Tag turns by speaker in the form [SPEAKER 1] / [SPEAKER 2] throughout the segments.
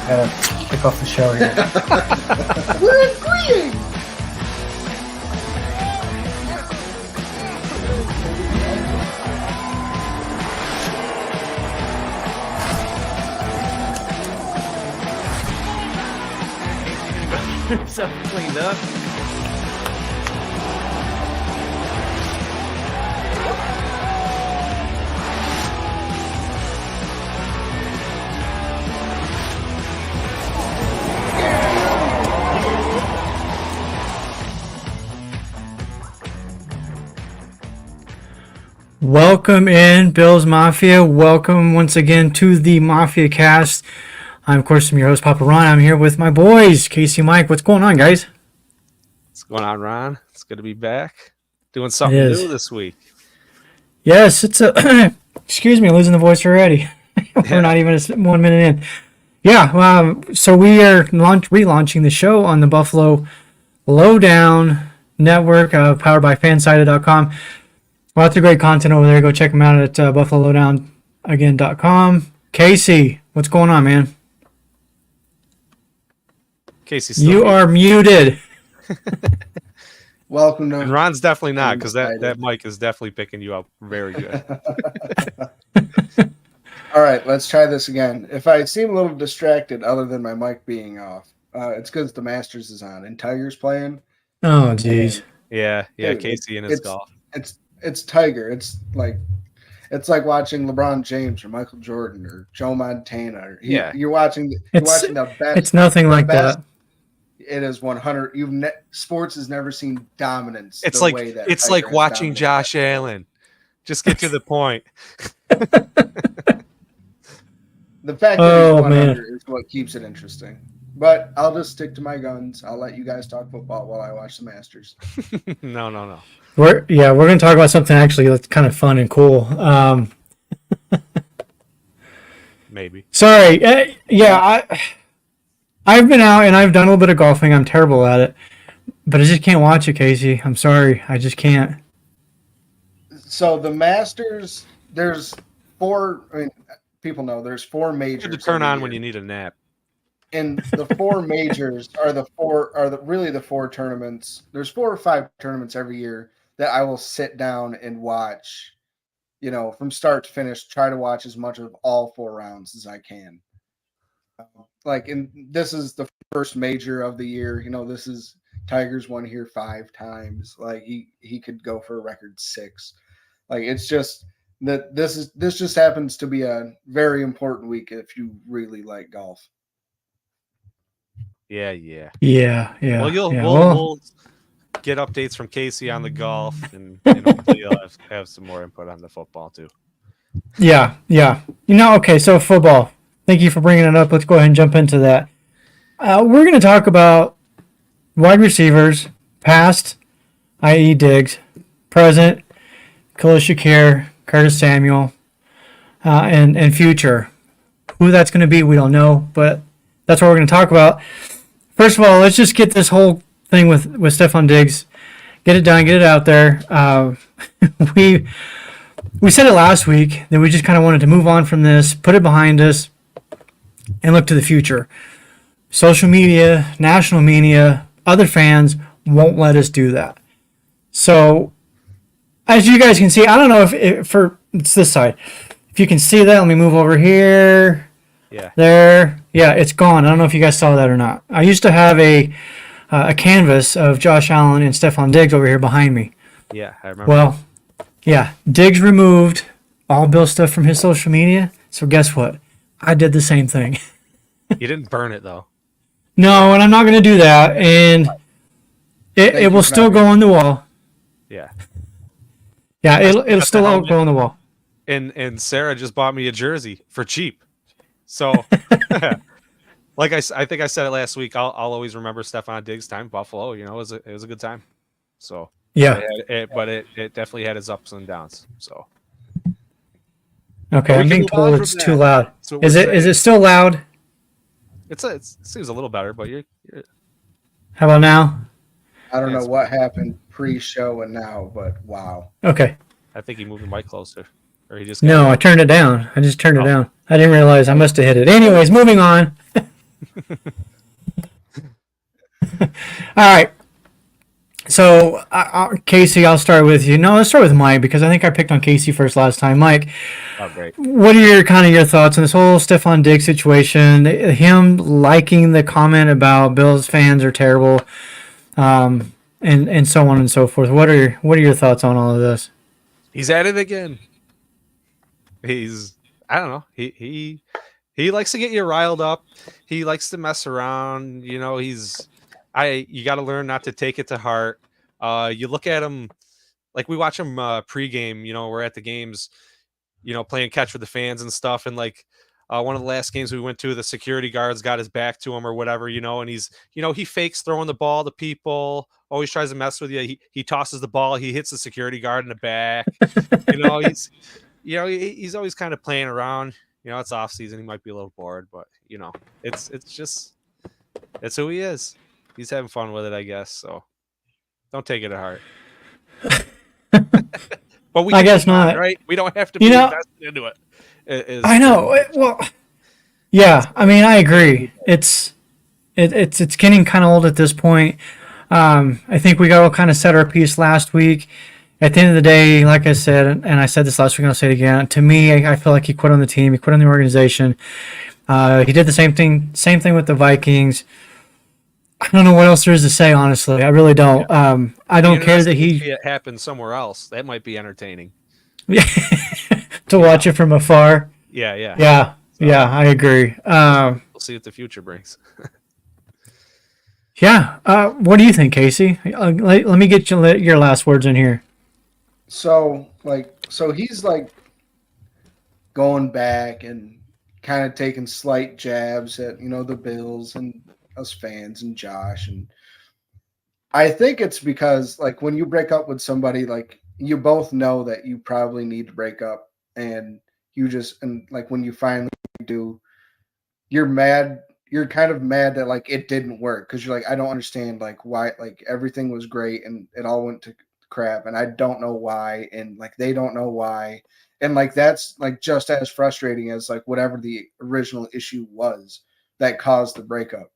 [SPEAKER 1] Gotta kick off the show here.
[SPEAKER 2] We're agreeing.
[SPEAKER 3] Something cleaned up.
[SPEAKER 1] Welcome in, Bills Mafia. Welcome once again to the Mafia Cast. I'm, of course, your host, Papa Ron. I'm here with my boys, Casey, Mike. What's going on, guys?
[SPEAKER 3] What's going on, Ron? It's good to be back. Doing something new this week.
[SPEAKER 1] Yes, it's a... Excuse me, losing the voice already. We're not even 1 minute in. Yeah, so we are relaunching the show on the Buffalo Lowdown Network, powered by fansided.com. Lots of great content over there. Go check them out at buffalolowdownagain.com. Casey, what's going on, man?
[SPEAKER 3] Casey,
[SPEAKER 1] you are muted.
[SPEAKER 2] Welcome to.
[SPEAKER 3] And Ron's definitely not, because that mic is definitely picking you up very good.
[SPEAKER 2] All right, let's try this again. If I seem a little distracted, other than my mic being off, it's because the Masters is on and Tiger's playing.
[SPEAKER 1] Oh, geez.
[SPEAKER 3] Yeah,
[SPEAKER 2] Dude,
[SPEAKER 3] Casey and his golf.
[SPEAKER 2] It's Tiger. It's like watching LeBron James or Michael Jordan or Joe Montana. You're watching the best.
[SPEAKER 1] It's nothing like that.
[SPEAKER 2] It is 100. Sports has never seen dominance.
[SPEAKER 3] It's like watching Josh Allen. Just get to the point.
[SPEAKER 2] The fact that he's 100 is what keeps it interesting. But I'll just stick to my guns. I'll let you guys talk football while I watch the Masters.
[SPEAKER 3] No.
[SPEAKER 1] We're going to talk about something actually that's kind of fun and cool.
[SPEAKER 3] Maybe.
[SPEAKER 1] Sorry. I've been out and I've done a little bit of golfing. I'm terrible at it, but I just can't watch it, Casey. I'm sorry. I just can't.
[SPEAKER 2] So the Masters, there's four. I mean, people know there's four majors.
[SPEAKER 3] Good to turn on when you need a nap.
[SPEAKER 2] And the four majors are the four tournaments. There's 4 or 5 tournaments every year that I will sit down and watch, from start to finish, try to watch as much of all 4 rounds as I can. And this is the first major of the year. This is Tiger's won here 5 times. Like he could go for a record 6. It's just that this just happens to be a very important week if you really like golf.
[SPEAKER 3] Yeah.
[SPEAKER 1] Well,
[SPEAKER 3] we'll get updates from Casey on the golf, and hopefully you'll have some more input on the football too.
[SPEAKER 1] Yeah. Okay, so football. Thank you for bringing it up. Let's go ahead and jump into that. We're going to talk about wide receivers, past, i.e. Diggs, present, Khalil Shakir, Curtis Samuel, and future. Who that's going to be, we don't know, but that's what we're going to talk about. First of all, let's just get this whole thing with Stefon Diggs. Get it done, get it out there. We said it last week that we just kind of wanted to move on from this, put it behind us, and look to the future. Social media, national media, other fans won't let us do that. So, as you guys can see, I don't know if it's this side. If you can see that, let me move over here.
[SPEAKER 3] Yeah.
[SPEAKER 1] There. Yeah, it's gone. I don't know if you guys saw that or not. I used to have a canvas of Josh Allen and Stefon Diggs over here behind me.
[SPEAKER 3] Yeah, I remember.
[SPEAKER 1] Well, yeah, Diggs removed all Bill stuff from his social media. So guess what? I did the same thing.
[SPEAKER 3] You didn't burn it though.
[SPEAKER 1] No, and I'm not going to do that. And it will still go on the wall.
[SPEAKER 3] Yeah.
[SPEAKER 1] Yeah, it'll still go on the wall.
[SPEAKER 3] And Sarah just bought me a jersey for cheap. So, like I think I said it last week, I'll always remember Stefon Diggs' time in Buffalo. It was a good time. So
[SPEAKER 1] yeah,
[SPEAKER 3] but it definitely had its ups and downs. So
[SPEAKER 1] okay, I'm being told it's too loud. Is it still loud?
[SPEAKER 3] It seems a little better, but you're.
[SPEAKER 1] How about now?
[SPEAKER 2] I don't know what happened pre-show and now, but wow.
[SPEAKER 1] Okay.
[SPEAKER 3] I think he moved the mic closer.
[SPEAKER 1] No, I turned it down. I just turned it down. I didn't realize I must have hit it. Anyways, moving on. All right. So, Casey, I'll start with you. No, let's start with Mike because I think I picked on Casey first last time. Mike,
[SPEAKER 3] Oh, great.
[SPEAKER 1] what are your thoughts on this whole Stefon Diggs situation? Him liking the comment about Bills fans are terrible, and so on and so forth. What are your thoughts on all of this?
[SPEAKER 3] He's at it again. I don't know. He likes to get you riled up. He likes to mess around. You know, you got to learn not to take it to heart. You look at him, like we watch him pregame, you know, we're at the games, you know, playing catch with the fans and stuff. And like one of the last games we went to, the security guards got his back to him or whatever, you know, and he fakes throwing the ball to people, always tries to mess with you. He tosses the ball. He hits the security guard in the back. He's always kind of playing around. You know, it's off season. He might be a little bored, but you know, it's who he is. He's having fun with it, I guess. So don't take it to heart. But
[SPEAKER 1] I guess not,
[SPEAKER 3] right? We don't have to be invested into it.
[SPEAKER 1] I know. Well, yeah. I mean, I agree. It's getting kind of old at this point. I think we all kind of set our piece last week. At the end of the day, like I said, and I said this last week, and I'll say it again. To me, I feel like he quit on the team. He quit on the organization. He did the same thing with the Vikings. I don't know what else there is to say, honestly. I really don't. I don't care that
[SPEAKER 3] it happened somewhere else. That might be entertaining.
[SPEAKER 1] to watch it from afar.
[SPEAKER 3] Yeah.
[SPEAKER 1] I agree.
[SPEAKER 3] We'll see what the future brings.
[SPEAKER 1] Yeah. What do you think, Casey? Let me get your last words in here.
[SPEAKER 2] So he's like going back and kind of taking slight jabs at, you know, the Bills and us fans and Josh. And I think it's because like when you break up with somebody, like you both know that you probably need to break up, and like when you finally do, you're mad. You're kind of mad that like it didn't work because you're like, I don't understand like why, like everything was great and it all went to crap and I don't know why, and like they don't know why, and like that's like just as frustrating as like whatever the original issue was that caused the breakup.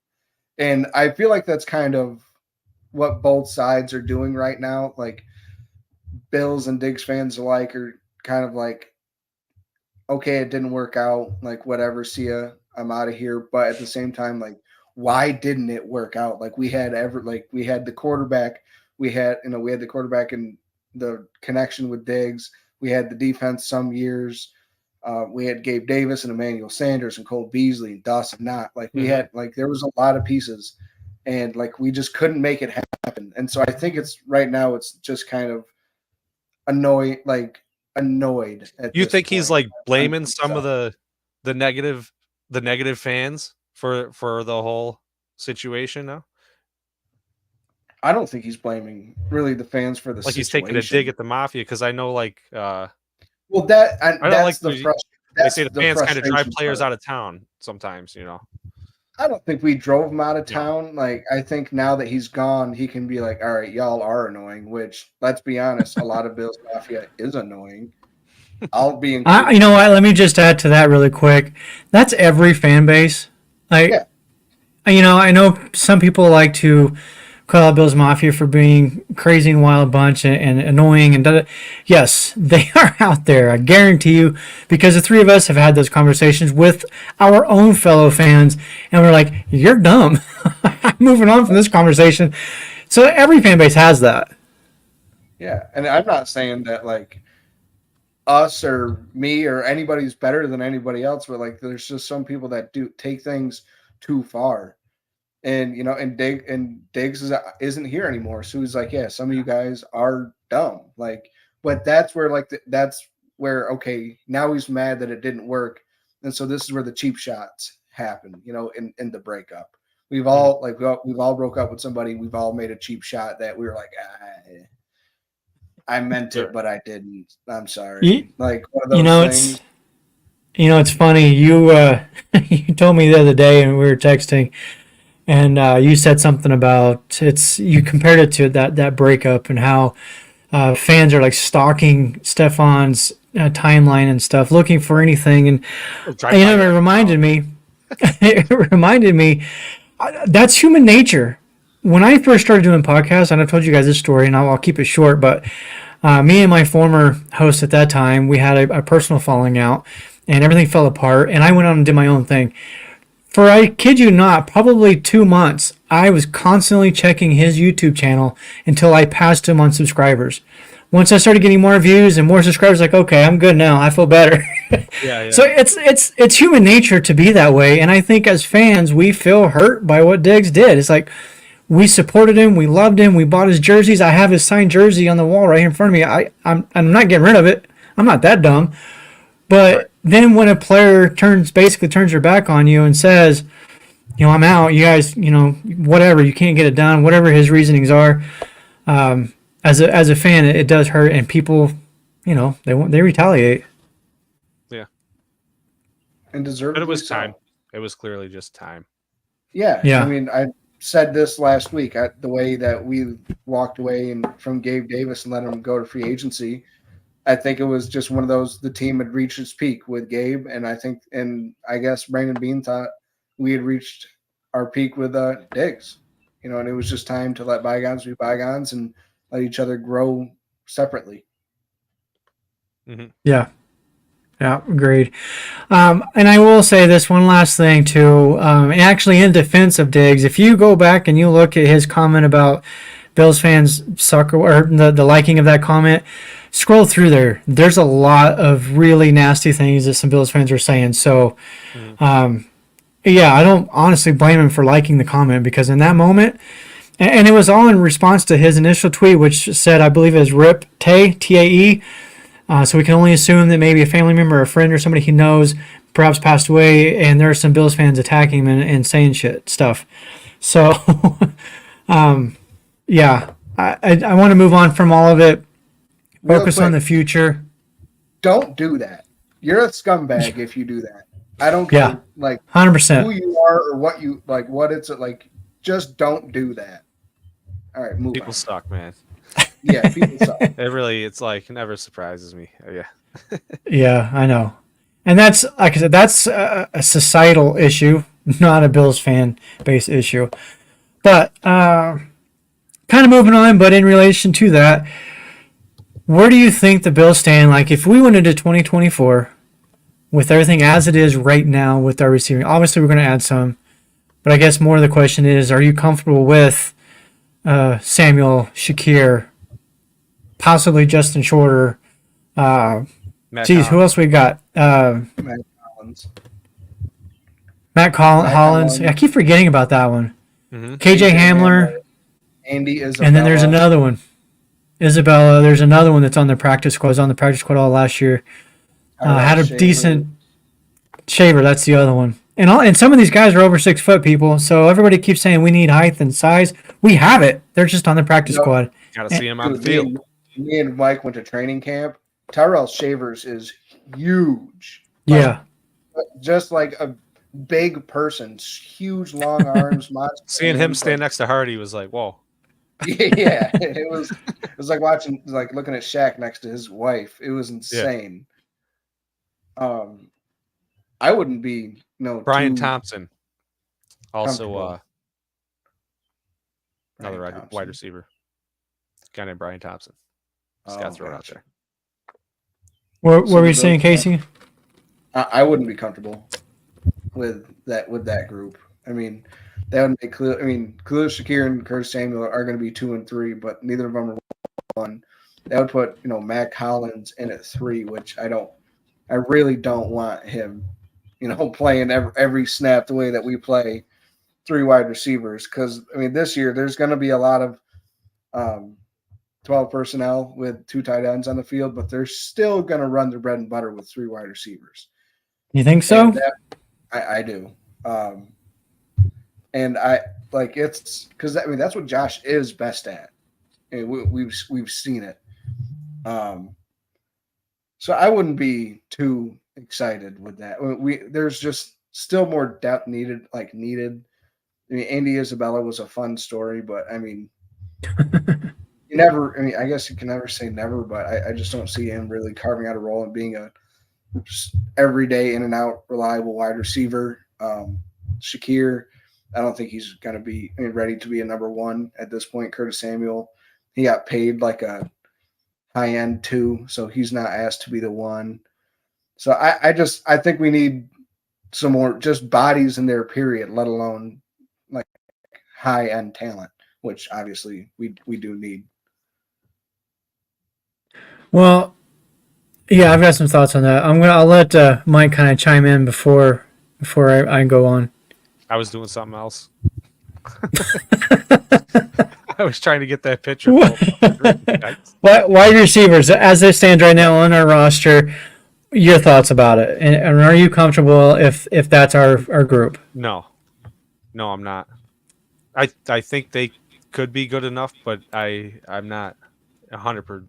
[SPEAKER 2] And I feel like that's kind of what both sides are doing right now. Like Bills and Diggs fans alike are kind of like, okay, it didn't work out, like whatever, see ya, I'm out of here. But at the same time, like, why didn't it work out? Like we had the quarterback, we had the quarterback and the connection with Diggs. We had the defense some years. We had Gabe Davis and Emmanuel Sanders and Cole Beasley and Dawson Knott. Like we had, like, there was a lot of pieces and like, we just couldn't make it happen. And so I think right now it's just kind of annoyed at
[SPEAKER 3] You
[SPEAKER 2] this
[SPEAKER 3] think he's
[SPEAKER 2] point.
[SPEAKER 3] like blaming some of the negative fans for the whole situation now?
[SPEAKER 2] I don't think he's blaming really the fans for the
[SPEAKER 3] Like
[SPEAKER 2] situation.
[SPEAKER 3] he's taking a dig at the Mafia, because I know like
[SPEAKER 2] well,
[SPEAKER 3] I don't
[SPEAKER 2] that's
[SPEAKER 3] like they say the fans kind of drive players out of town sometimes, you know.
[SPEAKER 2] I don't think we drove him out of town. Like, I think now that he's gone, he can be like, all right, y'all are annoying, which, let's be honest, a lot of Bills Mafia is annoying. I'll be
[SPEAKER 1] You know what? Let me just add to that really quick. That's every fan base. Like, you know, I know some people like to call out Bills Mafia for being crazy and wild bunch and annoying and yes, they are out there. I guarantee you, because the three of us have had those conversations with our own fellow fans, and we're like, "You're dumb." Moving on from this conversation. So every fan base has that.
[SPEAKER 2] Yeah, and I'm not saying that like us or me or anybody's better than anybody else, but like there's just some people that do take things too far. And you know, and Diggs isn't here anymore. So he's like, yeah, some of you guys are dumb. Like, but that's where okay, now he's mad that it didn't work, and so this is where the cheap shots happen. You know, in the breakup, we've all we've all broke up with somebody. We've all made a cheap shot that we were like, I meant it, but I didn't. I'm sorry. Like one of those things.
[SPEAKER 1] It's funny. You you told me the other day, and we were texting. And you said something about you compared it to that breakup and how fans are like stalking Stefon's timeline and stuff, looking for anything. And it reminded me, It reminded me that's human nature. When I first started doing podcasts, and I've told you guys this story, and I'll keep it short, but me and my former host at that time, we had a personal falling out, and everything fell apart, and I went on and did my own thing. For, I kid you not, probably 2 months, I was constantly checking his YouTube channel until I passed him on subscribers. Once I started getting more views and more subscribers, like, okay, I'm good now. I feel better.
[SPEAKER 3] Yeah.
[SPEAKER 1] So it's human nature to be that way, and I think as fans, we feel hurt by what Diggs did. It's like we supported him, we loved him, we bought his jerseys. I have his signed jersey on the wall right here in front of me. I'm not getting rid of it. I'm not that dumb. But then when a player basically turns their back on you and says, I'm out, you guys, whatever, you can't get it done, whatever his reasonings are, as a fan, it does hurt, and people, they retaliate.
[SPEAKER 3] Yeah.
[SPEAKER 2] And deservedly
[SPEAKER 3] But it was
[SPEAKER 2] so.
[SPEAKER 3] time. It was clearly just time.
[SPEAKER 2] Yeah.
[SPEAKER 1] Yeah.
[SPEAKER 2] I mean, I said this last week. The way that we walked away from Gabe Davis and let him go to free agency, I think it was just one of those. The team had reached its peak with Gabe, and I guess Brandon Bean thought we had reached our peak with Diggs. And it was just time to let bygones be bygones and let each other grow separately.
[SPEAKER 3] Mm-hmm.
[SPEAKER 1] Yeah, agreed. And I will say this one last thing too. Actually, in defense of Diggs, if you go back and you look at his comment about Bills fans suck, or the liking of that comment, scroll through there. There's a lot of really nasty things that some Bills fans are saying. So, yeah, I don't honestly blame him for liking the comment, because in that moment, and it was all in response to his initial tweet, which said, I believe it was Rip Tay, T-A-E. So we can only assume that maybe a family member, or a friend, or somebody he knows perhaps passed away, and there are some Bills fans attacking him and saying stuff. So, yeah, I want to move on from all of it. Focus on the future.
[SPEAKER 2] Don't do that. You're a scumbag if you do that. I don't care,
[SPEAKER 1] 100%.
[SPEAKER 2] who you are or what you like. What it's like. Just don't do that. All right, move
[SPEAKER 3] People
[SPEAKER 2] on.
[SPEAKER 3] suck, man.
[SPEAKER 2] Yeah, people suck.
[SPEAKER 3] It's like, it never surprises me. Yeah.
[SPEAKER 1] Yeah, I know. And that's, like I said, that's a societal issue, not a Bills fan based issue. But kind of moving on, but in relation to that, where do you think the Bills stand? Like, if we went into 2024 with everything as it is right now with our receiving, obviously we're going to add some, but I guess more of the question is, are you comfortable with Samuel, Shakir, possibly Justin Shorter? Who else we got?
[SPEAKER 2] Matt Collins.
[SPEAKER 1] Matt Hollins. I keep forgetting about that one.
[SPEAKER 3] Mm-hmm.
[SPEAKER 1] KJ Hamler.
[SPEAKER 2] Andy Isabella.
[SPEAKER 1] And then there's another one. Isabella. There's another one that's on the practice squad. Was on the practice squad all last year. Had a decent Shaver. That's the other one. And some of these guys are over 6 foot, people. So everybody keeps saying we need height and size. We have it. They're just on the practice squad.
[SPEAKER 3] Got to see him on the field.
[SPEAKER 2] Me and Mike went to training camp. Tyrell Shavers is huge.
[SPEAKER 1] Yeah.
[SPEAKER 2] Just like a big person, huge, long arms.
[SPEAKER 3] Seeing him stand next to Hardy was like, whoa.
[SPEAKER 2] Yeah, it was like looking at Shaq next to his wife. It was insane. Yeah. I wouldn't be
[SPEAKER 3] Brian Thompson, also another
[SPEAKER 2] Thompson.
[SPEAKER 3] wide receiver, guy named Brian Thompson. Just got to throw it out there.
[SPEAKER 1] What were you saying, Casey?
[SPEAKER 2] I wouldn't be comfortable with that group. I mean, that would make Khalil Shakir and Curtis Samuel are going to be 2 and 3, but neither of them are 1. That would put Matt Collins in at 3, which I really don't want him, playing every snap the way that we play 3 wide receivers. Because this year there's going to be a lot of 12 personnel with 2 tight ends on the field, but they're still going to run their bread and butter with 3 wide receivers.
[SPEAKER 1] You think so?
[SPEAKER 2] I do. And I like it's because that's what Josh is best at. And we've seen it. So I wouldn't be too excited with that. There's just still more depth needed. Andy Isabella was a fun story, but you never. I guess you can never say never, but I just don't see him really carving out a role and being a just everyday in and out reliable wide receiver. Shakir, I don't think he's going to be ready to be a number one at this point. Curtis Samuel, he got paid like a high end 2, so he's not asked to be the one. So I think we need some more just bodies in there, period, let alone like high end talent, which obviously we do need.
[SPEAKER 1] Well, yeah, I've got some thoughts on that. I'll let Mike kind of chime in before I go on.
[SPEAKER 3] I was doing something else. I was trying to get that picture.
[SPEAKER 1] Wide receivers, as it stands right now on our roster, your thoughts about it, and are you comfortable if that's our group?
[SPEAKER 3] No, I'm not. I think they could be good enough, but I'm not 100%.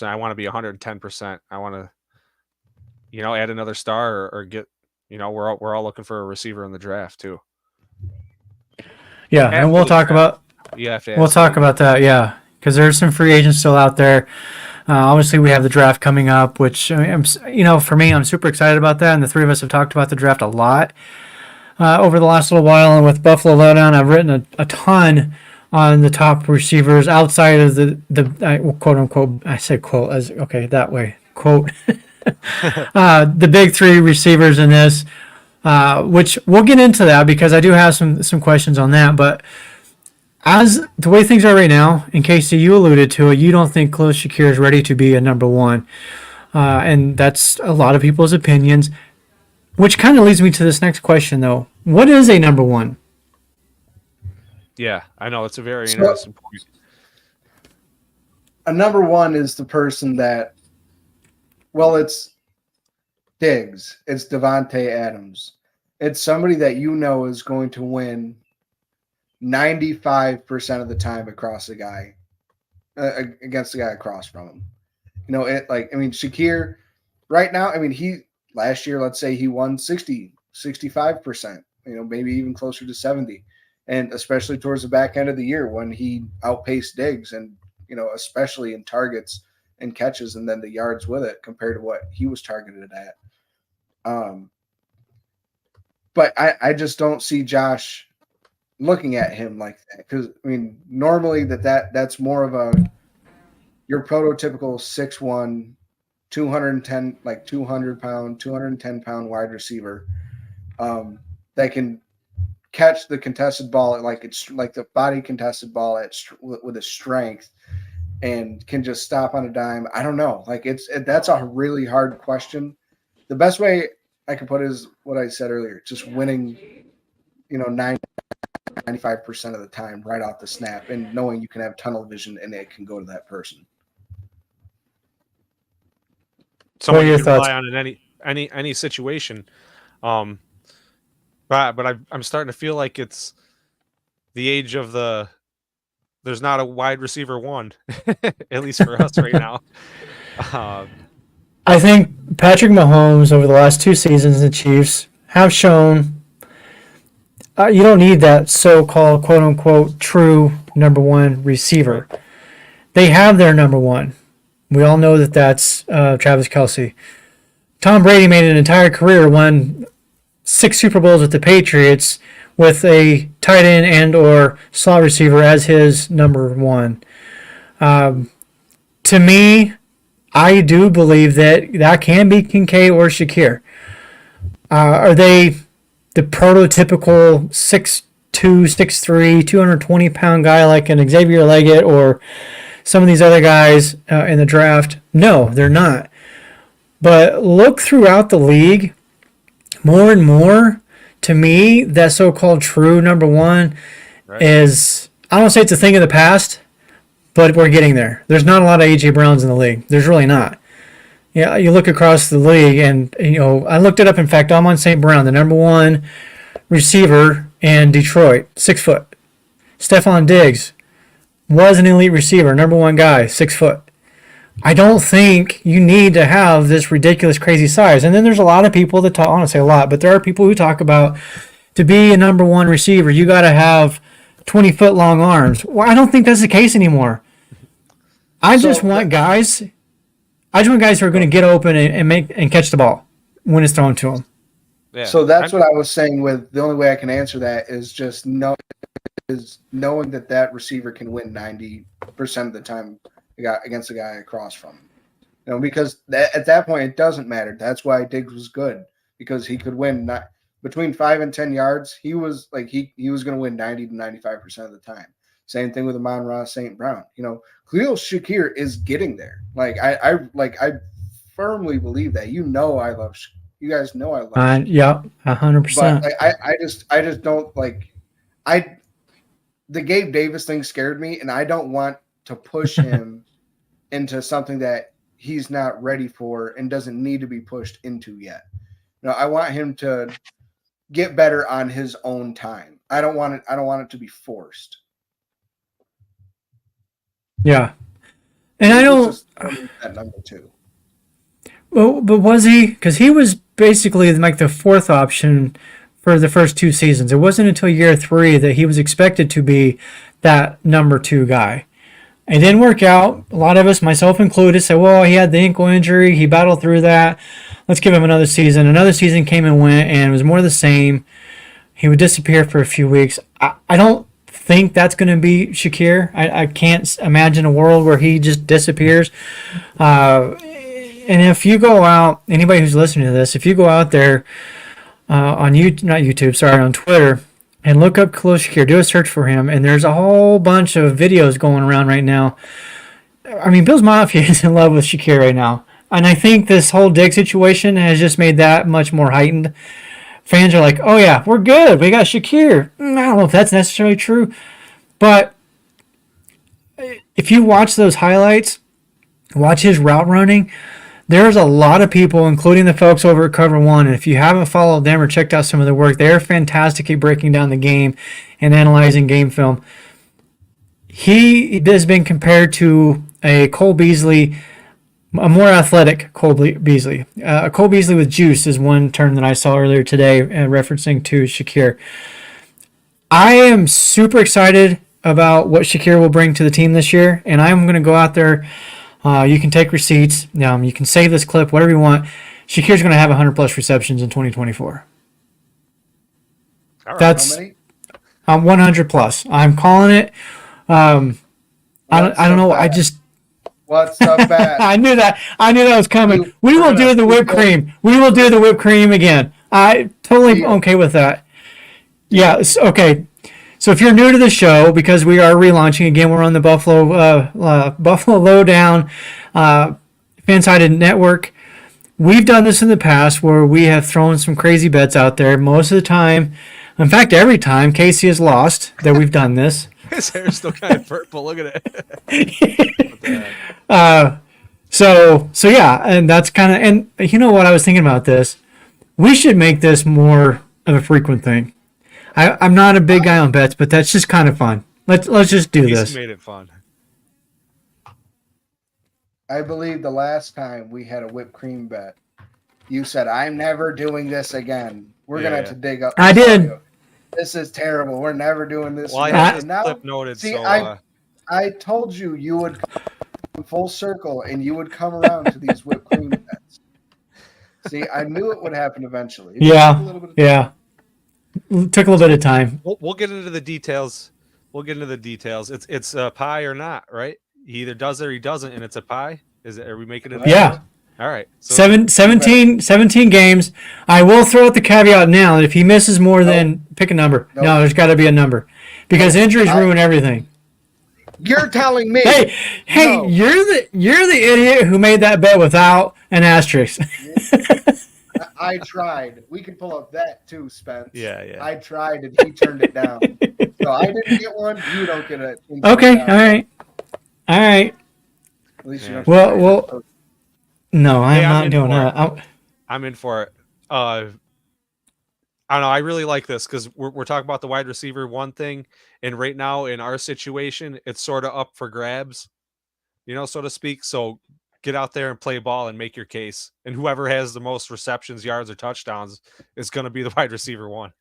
[SPEAKER 3] I want to be 110%. I want to, add another star or get, we're all looking for a receiver in the draft too.
[SPEAKER 1] Yeah, and we'll talk about.
[SPEAKER 3] You have to.
[SPEAKER 1] We'll talk about that. Yeah, because there's some free agents still out there. Obviously, we have the draft coming up, which for me, I'm super excited about that. And the three of us have talked about the draft a lot over the last little while. And with Buffalo Lowdown, I've written a ton on the top receivers outside of the quote unquote. I say quote as okay that way quote. The big three receivers in this, which we'll get into that because I do have some questions on that, but. As the way things are right now, in case you alluded to it, you don't think Khalil Shakir is ready to be a number one. And that's a lot of people's opinions, which kind of leads me to this next question, though. What is a number one?
[SPEAKER 3] Yeah, I know. It's a very interesting point.
[SPEAKER 2] A number one is the person that, it's Diggs. It's Devontae Adams. It's somebody that is going to win 95% of the time across the guy against the guy across from him. Shakir right now, he last year, let's say he won 65%, maybe even closer to 70. And especially towards the back end of the year when he outpaced Diggs and, especially in targets and catches and then the yards with it compared to what he was targeted at. But I just don't see Josh looking at him like that because normally that's more of your prototypical 6'1", 210 like 210-pound wide receiver that can catch the contested ball like it's like the body contested ball with a strength and can just stop on a dime. I don't know, that's a really hard question. The best way I can put it is what I said earlier, just winning 95% of the time right off the snap and knowing you can have tunnel vision and it can go to that person.
[SPEAKER 3] Someone you can rely on in any situation. But I'm starting to feel like it's the age of there's not a wide receiver one, at least for us right now.
[SPEAKER 1] I think Patrick Mahomes over the last 2 seasons, the Chiefs have shown you don't need that so-called quote-unquote true number one receiver. They have their number one. We all know that that's Travis Kelce. Tom Brady made an entire career, won 6 Super Bowls with the Patriots with a tight end and or slot receiver as his number one. To me, I do believe that can be Kincaid or Shakir. Are they the prototypical 6'2", 6'3", 220-pound guy like an Xavier Leggett or some of these other guys in the draft? No, they're not. But look throughout the league, more and more, to me, that so-called true number one is, I don't say it's a thing of the past, but we're getting there. There's not a lot of A.J. Browns in the league. There's really not. Yeah, you look across the league, and I looked it up. In fact, Amon St. Brown, the number one receiver in Detroit, 6 foot. Stefon Diggs was an elite receiver, number one guy, 6 foot. I don't think you need to have this ridiculous, crazy size. And then there's a lot of people that talk, I don't say a lot, but there are people who talk about to be a number one receiver, you got to have 20-foot long arms. Well, I don't think that's the case anymore. I just want guys who are going to get open and catch the ball when it's thrown to them.
[SPEAKER 3] Yeah.
[SPEAKER 2] So that's what I was saying. With the only way I can answer that is just knowing that receiver can win 90% of the time against the guy across from him. Because at that point it doesn't matter. That's why Diggs was good, because he could win between 5 and 10 yards. He was like he was going to win 90 to 95% of the time. Same thing with Amon-Ra St. Brown. Khalil Shakir is getting there. I firmly believe that. You guys know I love.
[SPEAKER 1] Yeah, 100%.
[SPEAKER 2] But I just don't the Gabe Davis thing scared me, and I don't want to push him into something that he's not ready for and doesn't need to be pushed into yet. I want him to get better on his own time. I don't want it to be forced.
[SPEAKER 1] Yeah. And I don't
[SPEAKER 2] at number 2.
[SPEAKER 1] Well, but was he? Because he was basically like the fourth option for the first 2 seasons. It wasn't until year 3 that he was expected to be that number 2 guy. It didn't work out. A lot of us, myself included, said, well, he had the ankle injury. He battled through that. Let's give him another season. Another season came and went, and it was more the same. He would disappear for a few weeks. I don't think that's going to be Shakir. I can't imagine a world where he just disappears. And if you go out, anybody who's listening to this, if you go out there on Twitter, and look up Khalil Shakir, do a search for him, and there's a whole bunch of videos going around right now. I mean, Bills Mafia is in love with Shakir right now. And I think this whole Diggs situation has just made that much more heightened. Fans are like, oh yeah, we're good. We got Shakir. I don't know if that's necessarily true. But if you watch those highlights, watch his route running, there's a lot of people, including the folks over at Cover One, and if you haven't followed them or checked out some of their work, they're fantastic at breaking down the game and analyzing game film. He has been compared to a Cole Beasley, a more athletic Cole Beasley. Cole Beasley with juice is one term that I saw earlier today, referencing to Shakir. I am super excited about what Shakir will bring to the team this year, and I'm going to go out there. You can take receipts. You can save this clip, whatever you want. Shakir's going to have 100-plus receptions in 2024.
[SPEAKER 3] All right.
[SPEAKER 1] That's 100-plus. I'm calling it. I don't know. I just.
[SPEAKER 2] What's so bad?
[SPEAKER 1] I knew that was coming. We will do the whipped cream. We will do the whipped cream again. I totally okay with that. Yeah. Okay. So if you're new to the show, because we are relaunching again, we're on the Buffalo Lowdown fan-sided network. We've done this in the past where we have thrown some crazy bets out there. Most of the time, in fact, every time Casey has lost that we've done this.
[SPEAKER 3] His hair's still kind of purple. Look at
[SPEAKER 1] it. So yeah, and that's kind of, and you know what, I was thinking about this. We should make this more of a frequent thing. I'm not a big guy on bets, but that's just kind of fun. Let's just do this.
[SPEAKER 3] He's made it fun.
[SPEAKER 2] I believe the last time we had a whipped cream bet, you said, I'm never doing this again. We're going to have to dig up.
[SPEAKER 1] I did.
[SPEAKER 2] This is terrible. We're never doing this.
[SPEAKER 3] Well, I had this clip noted.
[SPEAKER 2] See,
[SPEAKER 3] so,
[SPEAKER 2] I told you would come full circle and you would come around to these whipped cream bets. See, I knew it would happen eventually.
[SPEAKER 1] Yeah. Took a little bit of time.
[SPEAKER 3] We'll get into the details. It's a pie or not, right? He either does it or he doesn't, and it's a pie. Are we making it?
[SPEAKER 1] Yeah.
[SPEAKER 3] All right. So
[SPEAKER 1] 17 games. I will throw out the caveat now that if he misses more than pick a number. No, there's got to be a number because injuries ruin everything.
[SPEAKER 2] You're telling me.
[SPEAKER 1] Hey, no. You're the idiot who made that bet without an asterisk.
[SPEAKER 2] I tried. We can pull up that too, Spence.
[SPEAKER 3] Yeah.
[SPEAKER 2] I tried and he turned it down. So I didn't get one. You don't get it.
[SPEAKER 1] Okay. All right.
[SPEAKER 2] At least you don't.
[SPEAKER 1] Well. No, I'm not doing that.
[SPEAKER 3] I'm in for it. I don't know. I really like this because we're talking about the wide receiver one thing, and right now in our situation, it's sort of up for grabs, so to speak. So get out there and play ball and make your case. And whoever has the most receptions, yards, or touchdowns is going to be the wide receiver one.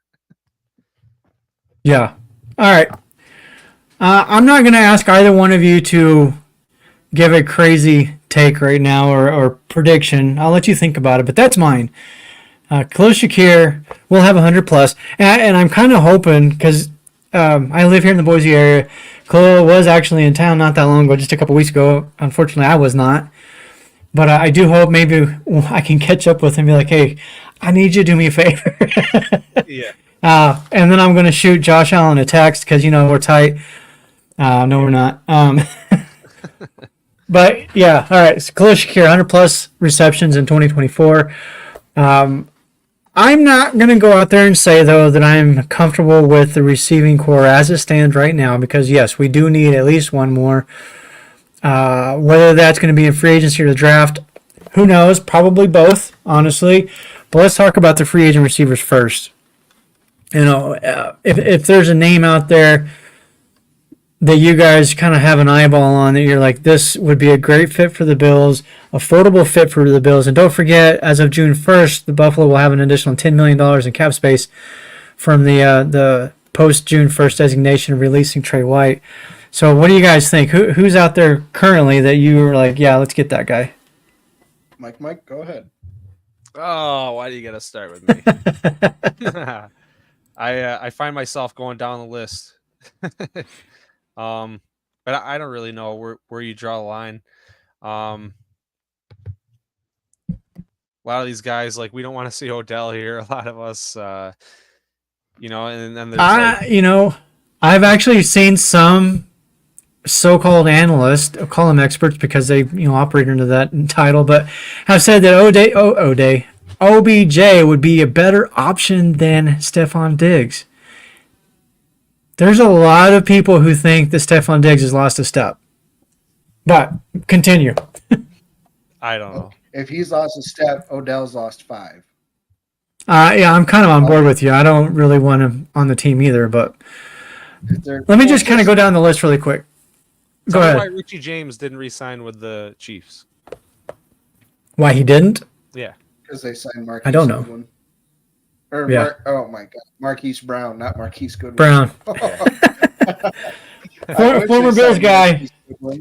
[SPEAKER 1] Yeah. All right. I'm not going to ask either one of you to give a crazy take right now or prediction. I'll let you think about it, but that's mine. Khalil Shakir will have 100 plus, and I'm kind of hoping because I live here in the Boise area. Khalil was actually in town not that long ago, just a couple weeks ago. Unfortunately, I was not. But I do hope maybe I can catch up with him and be like, hey, I need you to do me a favor.
[SPEAKER 3] Yeah.
[SPEAKER 1] And then I'm going to shoot Josh Allen a text because, we're tight. No, we're not. But, yeah, all right. So Khalil Shakir, 100 plus receptions in 2024. I'm not going to go out there and say, though, that I'm comfortable with the receiving core as it stands right now because, yes, we do need at least one more. Whether that's going to be in free agency or the draft, who knows? Probably both, honestly. But let's talk about the free agent receivers first. If there's a name out there that you guys kind of have an eyeball on that you're like, this would be a great fit for the Bills, affordable fit for the Bills. And don't forget, as of June 1st, the Buffalo will have an additional $10 million in cap space from the post-June 1st designation of releasing Trey White. So what do you guys think? Who's out there currently that you were like, yeah, let's get that guy?
[SPEAKER 2] Mike, go ahead.
[SPEAKER 3] Oh, why do you got to start with me? I find myself going down the list. But I don't really know where you draw the line. A lot of these guys, like, we don't want to see Odell here. A lot of us, and then there's
[SPEAKER 1] I've actually seen some so-called analysts, I'll call them experts because they operate under that title, but have said that OBJ would be a better option than Stefon Diggs. There's a lot of people who think that Stefon Diggs has lost a step. But continue.
[SPEAKER 3] I don't know.
[SPEAKER 2] If he's lost a step, Odell's lost 5.
[SPEAKER 1] Yeah, I'm kind of on board with you. I don't really want him on the team either, but let me just kind of go down the list really quick. Go ahead.
[SPEAKER 3] Why Richie James didn't re-sign with the Chiefs?
[SPEAKER 1] Why he didn't?
[SPEAKER 3] Yeah.
[SPEAKER 2] Because they signed Marquise
[SPEAKER 1] I don't know.
[SPEAKER 2] Goodwin. Or
[SPEAKER 1] Yeah.
[SPEAKER 2] Oh my God, Marquise Brown, not Marquise Goodwin.
[SPEAKER 1] Brown. Former Bills guy.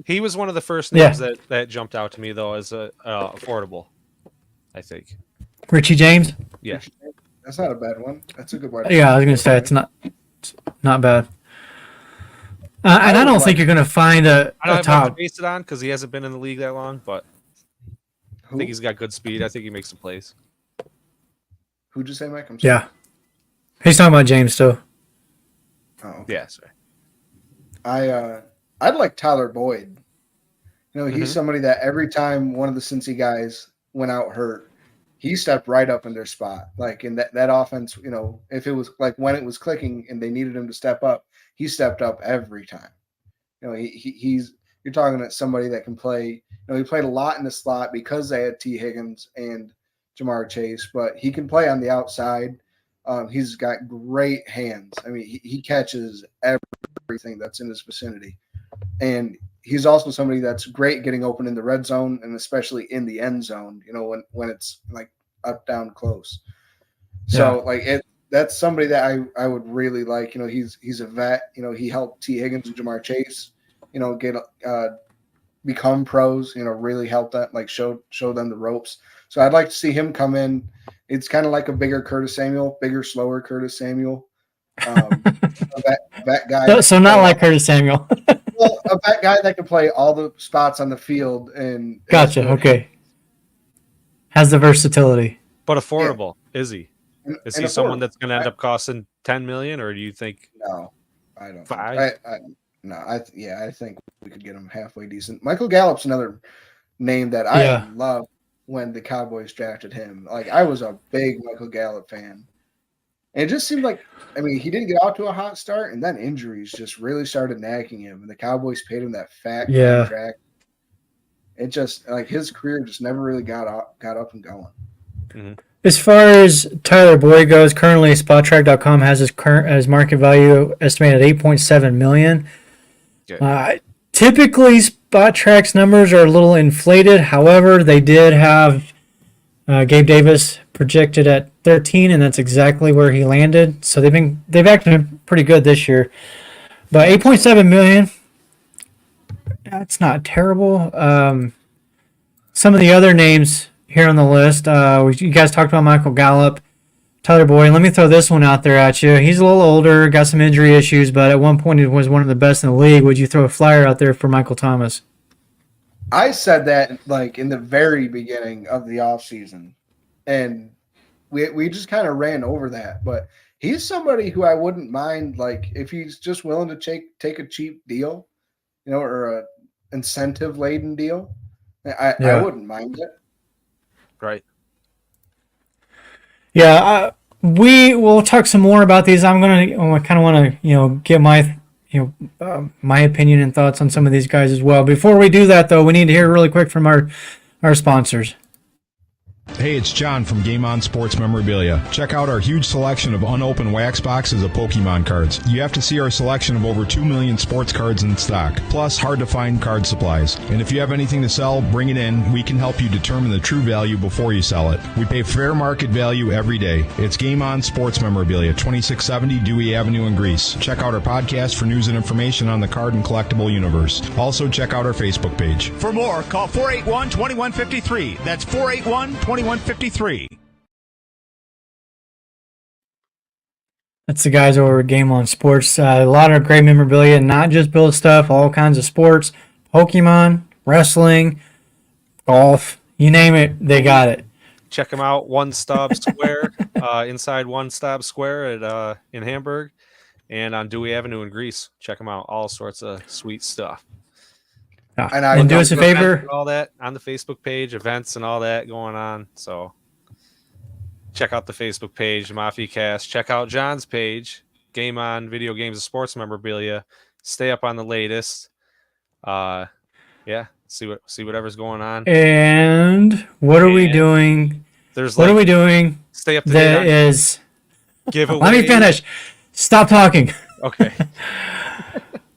[SPEAKER 3] He was one of the first names that jumped out to me though as affordable. I think.
[SPEAKER 1] Richie James.
[SPEAKER 3] Yeah.
[SPEAKER 2] That's not a bad one. That's a good one.
[SPEAKER 1] Yeah, I was gonna say it's not bad. And I don't think you're gonna find a
[SPEAKER 3] I don't have
[SPEAKER 1] top.
[SPEAKER 3] to base it on because he hasn't been in the league that long, but I think he's got good speed. I think he makes some plays.
[SPEAKER 2] Who'd you say, Mike? I'm sorry.
[SPEAKER 1] Yeah, he's talking about James too.
[SPEAKER 2] Oh, okay.
[SPEAKER 3] Yeah, sorry.
[SPEAKER 2] I'd like Tyler Boyd. He's somebody that every time one of the Cincy guys went out hurt, he stepped right up in their spot. Like in that offense, if it was like when it was clicking and they needed him to step up, he stepped up every time. He's you're talking to somebody that can play. He played a lot in the slot because they had T. Higgins and Jamar Chase, but he can play on the outside. He's got great hands. I mean, he catches everything that's in his vicinity. And he's also somebody that's great getting open in the red zone and especially in the end zone, when it's like up, down, close. So that's somebody that I would really like. He's a vet. He helped T. Higgins and Jamar Chase, get become pros, really help that, like show them the ropes. So I'd like to see him come in. It's kind of like a bigger Curtis Samuel, bigger, slower Curtis Samuel. That guy.
[SPEAKER 1] So not like Curtis Samuel.
[SPEAKER 2] Well, a vet guy that can play all the spots on the field and
[SPEAKER 1] Gotcha. Okay. Has the versatility.
[SPEAKER 3] But affordable, is he? Is he someone
[SPEAKER 2] affordable.
[SPEAKER 3] that's going to end up costing $10 million, or do you think?
[SPEAKER 2] No, I don't.
[SPEAKER 3] 5?
[SPEAKER 2] I think we could get him halfway decent. Michael Gallup's another name that I love. When the Cowboys drafted him, like I was a big Michael Gallup fan, and it just seemed like, he didn't get out to a hot start, and then injuries just really started nagging him, and the Cowboys paid him that fat contract. It just like his career just never really got up and going.
[SPEAKER 3] Mm-hmm.
[SPEAKER 1] As far as Tyler Boyd goes, currently SpotTrack.com has his market value estimated at $8.7 million.
[SPEAKER 3] Okay.
[SPEAKER 1] Typically, SpotTrack's numbers are a little inflated. However, they did have Gabe Davis projected at 13, and that's exactly where he landed. So they've actually been pretty good this year. But $8.7 million, that's not terrible. Some of the other names, here on the list. You guys talked about Michael Gallup, Tyler Boyd. Let me throw this one out there at you. He's a little older, got some injury issues, but at one point he was one of the best in the league. Would you throw a flyer out there for Michael Thomas?
[SPEAKER 2] I said that like in the very beginning of the offseason, and we just kind of ran over that. But he's somebody who I wouldn't mind, like if he's just willing to take a cheap deal, or a incentive laden deal. I wouldn't mind it.
[SPEAKER 3] Right.
[SPEAKER 1] Yeah, we will talk some more about these. I kind of want to get my my opinion and thoughts on some of these guys as well. Before we do that, though, we need to hear really quick from our sponsors.
[SPEAKER 4] Hey, it's John from Game On Sports Memorabilia. Check out our huge selection of unopened wax boxes of Pokemon cards. You have to see our selection of over 2 million sports cards in stock, plus hard-to-find card supplies. And if you have anything to sell, bring it in. We can help you determine the true value before you sell it. We pay fair market value every day. It's Game On Sports Memorabilia, 2670 Dewey Avenue in Greece. Check out our podcast for news and information on the card and collectible universe. Also, check out our Facebook page.
[SPEAKER 5] For more, call 481-2153. That's 481-2153.
[SPEAKER 1] That's the guys over at Game On Sports. A lot of great memorabilia, not just build stuff, all kinds of sports, Pokemon, wrestling, golf, you name it, they got it.
[SPEAKER 3] Check them out. One Stop Square, inside One Stop Square at in Hamburg, and on Dewey Avenue in Greece. Check them out. All sorts of sweet stuff.
[SPEAKER 1] And do us a favor.
[SPEAKER 3] All that on the Facebook page, events and all that going on. So check out the Facebook page, Mafia Cast. Check out John's page, Game On, Video Games and Sports Memorabilia. Stay up on the latest. See whatever's going on.
[SPEAKER 1] And what are we doing? What are we doing?
[SPEAKER 3] Stay up to
[SPEAKER 1] that
[SPEAKER 3] date.
[SPEAKER 1] Is
[SPEAKER 3] giveaway.
[SPEAKER 1] Let me finish. Stop talking.
[SPEAKER 3] Okay.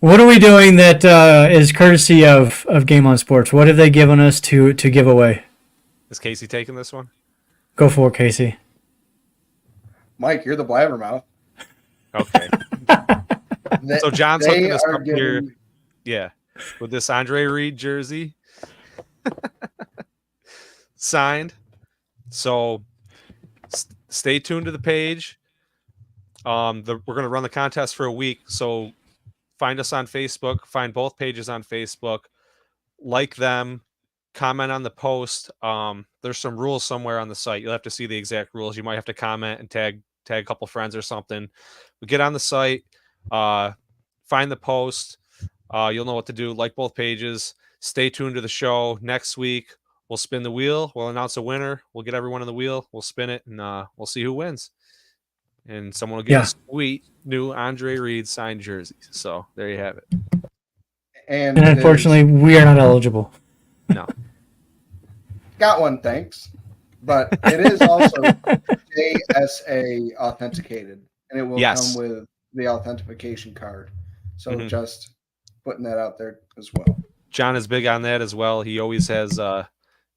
[SPEAKER 1] What are we doing that is courtesy of Game On Sports? What have they given us to give away?
[SPEAKER 3] Is Casey taking this one?
[SPEAKER 1] Go for it, Casey.
[SPEAKER 2] Mike, you're the blabbermouth.
[SPEAKER 3] Okay. So John's hooking us up here. Yeah. With this Andre Reed jersey. Signed. So stay tuned to the page. We're going to run the contest for a week. So find us on Facebook. Find both pages on Facebook. Like them. Comment on the post. There's some rules somewhere on the site. You'll have to see the exact rules. You might have to comment and tag a couple friends or something. But get on the site. Find the post. You'll know what to do. Like both pages. Stay tuned to the show. Next week, we'll spin the wheel. We'll announce a winner. We'll get everyone on the wheel. We'll spin it, and we'll see who wins. And someone will get a sweet new Andre Reed signed jersey. So there you have it.
[SPEAKER 2] And
[SPEAKER 1] unfortunately, we are not eligible.
[SPEAKER 3] No.
[SPEAKER 2] Got one, thanks. But it is also JSA authenticated, and it will come with the authentication card. So just putting that out there as well.
[SPEAKER 3] John is big on that as well. He always has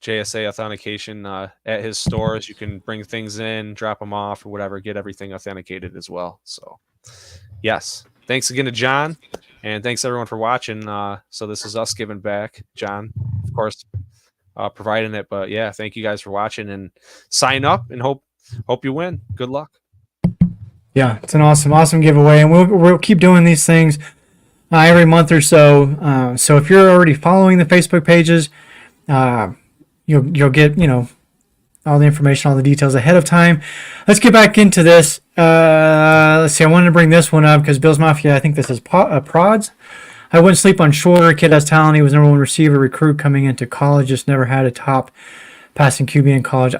[SPEAKER 3] JSA authentication at his stores. You can bring things in, drop them off, or whatever, get everything authenticated as well. So, yes. Thanks again to John, and thanks everyone for watching. So this is us giving back. John, of course, providing it. But yeah, thank you guys for watching, and sign up and hope you win. Good luck.
[SPEAKER 1] Yeah, it's an awesome giveaway, and we'll keep doing these things every month or so. So if you're already following the Facebook pages, you'll get all the information, all the details ahead of time. Let's get back into this. Let's see. I wanted to bring this one up because Bills Mafia. I think this is Prods. I wouldn't sleep on Shorter. Kid has talent. He was number one receiver recruit coming into college. Just never had a top passing QB in college.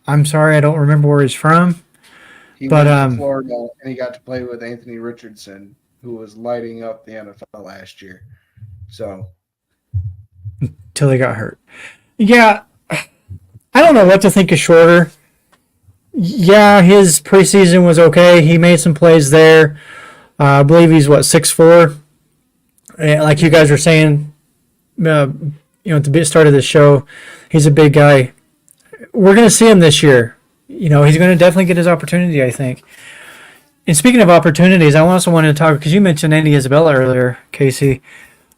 [SPEAKER 1] I'm sorry, I don't remember where he's from.
[SPEAKER 2] He went to Florida, and he got to play with Anthony Richardson, who was lighting up the NFL last year. So
[SPEAKER 1] until he got hurt. Yeah, I don't know what to think of Shorter. Yeah, his preseason was okay. He made some plays there. I believe he's 6'4". Like you guys were saying, at the start of the show, he's a big guy. We're going to see him this year. He's going to definitely get his opportunity, I think. And speaking of opportunities, I also wanted to talk, because you mentioned Andy Isabella earlier, Casey.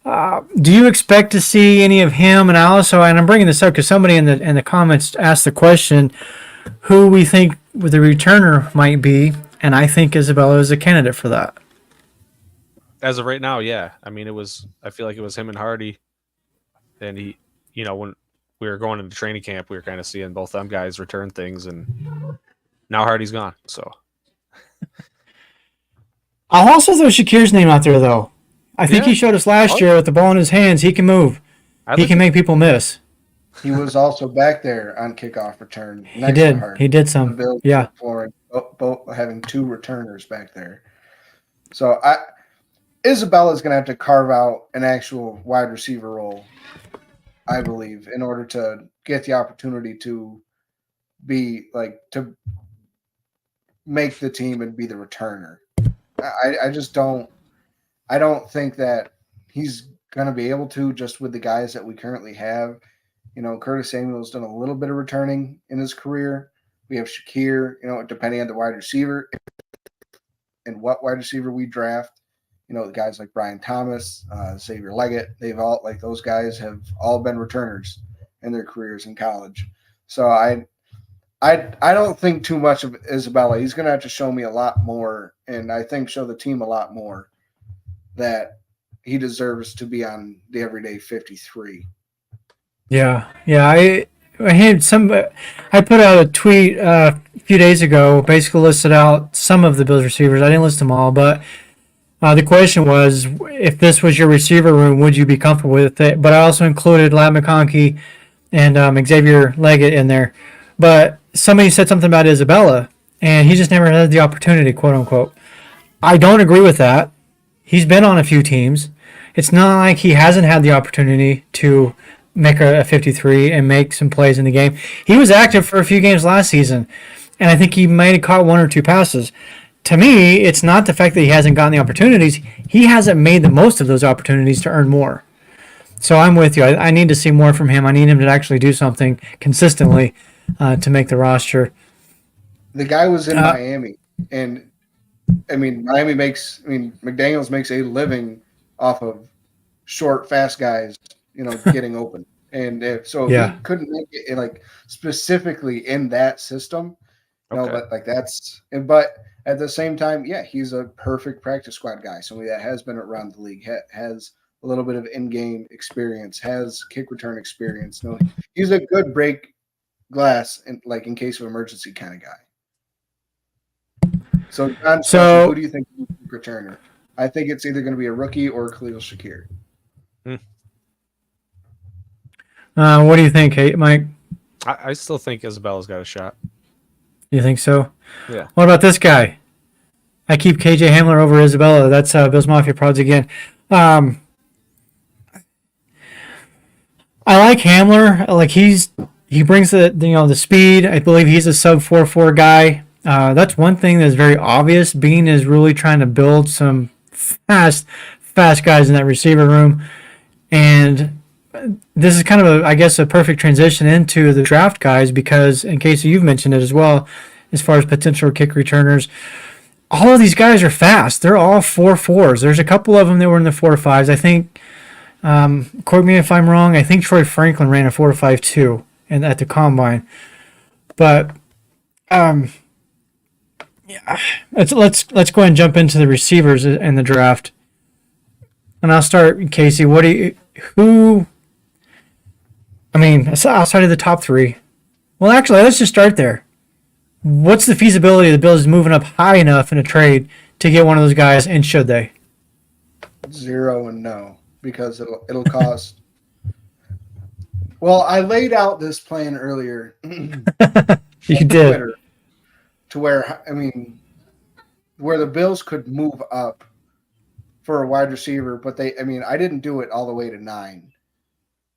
[SPEAKER 1] Do you expect to see any of him? And I'm bringing this up because somebody in the comments asked the question, who we think the returner might be, and I think Isabella is a candidate for that.
[SPEAKER 3] As of right now, yeah. I mean, I feel like it was him and Hardy, and when we were going into training camp, we were kind of seeing both them guys return things, and now Hardy's gone. So
[SPEAKER 1] I'll also throw Shakir's name out there, though. I think he showed us last year with the ball in his hands. He can move. He can make people miss.
[SPEAKER 2] He was also back there on kickoff return.
[SPEAKER 1] He did. He did some. Yeah.
[SPEAKER 2] Both having two returners back there. So Isabella's going to have to carve out an actual wide receiver role, I believe, in order to get the opportunity to to make the team and be the returner. I don't think that he's going to be able to, just with the guys that we currently have. Curtis Samuel's done a little bit of returning in his career. We have Shakir, depending on the wide receiver and what wide receiver we draft. The guys like Brian Thomas, Xavier Leggett, those guys have all been returners in their careers in college. So I don't think too much of Isabella. He's going to have to show me a lot more, and I think show the team a lot more that he deserves to be on the everyday 53.
[SPEAKER 1] Yeah. I had I put out a tweet a few days ago, basically listed out some of the Bills receivers. I didn't list them all, but the question was, if this was your receiver room, would you be comfortable with it? But I also included Lab McConkey and Xavier Leggett in there. But somebody said something about Isabella, and he just never had the opportunity, quote unquote. I don't agree with that. He's been on a few teams. It's not like he hasn't had the opportunity to make a 53 and make some plays in the game. He was active for a few games last season, and I think he might have caught one or two passes. To me, it's not the fact that he hasn't gotten the opportunities. He hasn't made the most of those opportunities to earn more. So I'm with you. I need to see more from him. I need him to actually do something consistently to make the roster.
[SPEAKER 2] The guy was in Miami, and McDaniels makes a living off of short, fast guys, getting open. And if he couldn't make it specifically in that system, but at the same time, he's a perfect practice squad guy. Somebody that has been around the league, has a little bit of in-game experience, has kick return experience. He's a good break glass in case of emergency kind of guy. So, John, who do you think is the returner? I think it's either going to be a rookie or Khalil Shakir.
[SPEAKER 1] What do you think, Mike?
[SPEAKER 3] I still think Isabella's got a shot.
[SPEAKER 1] You think so?
[SPEAKER 3] Yeah.
[SPEAKER 1] What about this guy? I keep KJ Hamler over Isabella. That's Bills Mafia prods again. I like Hamler. He brings the speed. I believe he's a sub 4.4 guy. That's one thing that's very obvious. Bean is really trying to build some fast guys in that receiver room, and this is kind of a perfect transition into the draft guys, because in case you've mentioned it as well, as far as potential kick returners, all of these guys are fast. They're all 4.4s. There's a couple of them that were in the 4.5s. I think, correct me if I'm wrong, I think Troy Franklin ran a 4.5 too, and at the combine. But let's go ahead and jump into the receivers in the draft. And I'll start, Casey. Outside of the top three. Well, actually, let's just start there. What's the feasibility of the Bills moving up high enough in a trade to get one of those guys, and should they?
[SPEAKER 2] 0 and no, because it'll cost. Well, I laid out this plan earlier.
[SPEAKER 1] You did.
[SPEAKER 2] Twitter, to where the Bills could move up for a wide receiver, but I didn't do it all the way to 9.